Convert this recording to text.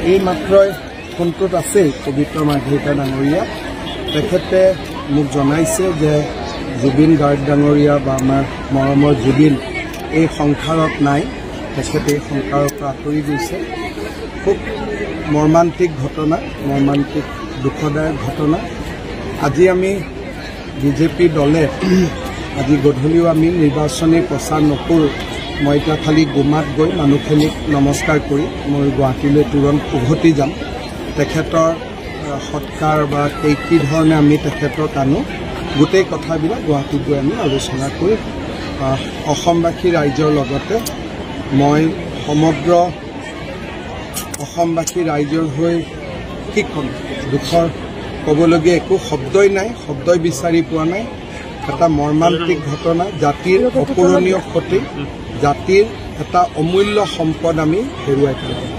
এই মাত্ৰই ফোনটোত আছে পবিত্ৰ মাৰ্ঘেৰিটা ডাঙৰীয়া তেখেতে মোক জনাইছে যে জুবিন গাৰ্গ ডাঙৰীয়া বা আমাৰ মৰমৰ জুবিন এই সংসাৰত নাই তেখেতে এই সংসাৰৰ পৰা আঁতৰি গৈছে খুব মৰ্মান্তিক ঘটনা মৰ্মান্তিক দুখদায়ক ঘটনা আজি আমি বিজেপি দলে আজি গধূলিও আমি নিৰ্বাচনী প্ৰচাৰ নকৰোঁ মই এতিয়া খালি গুমাত গৈ মানুহখিনিক নমস্কাৰ কৰি মই গুৱাহাটীলৈ তুৰন্ত উভতি যাম তেখেতৰ সৎকাৰ বা কি ধৰণে আমি তেখেতক আনো গোটেই কথাবিলাক গুৱাহাটীত গৈ আমি আলোচনা কৰি অসমবাসী ৰাইজৰ লগতে মই সমগ্ৰ অসমবাসী ৰাইজৰ হৈ কি ক'ম দুখৰ ক'বলগীয়া একো শব্দই নাই শব্দই বিচাৰি পোৱা নাই এটা মৰ্মান্তিক ঘটনা জাতিৰ অপূৰণীয় ক্ষতি জাতিৰ এটা অমূল্য সম্পদ আমি হেৰুৱাই পেলালোঁ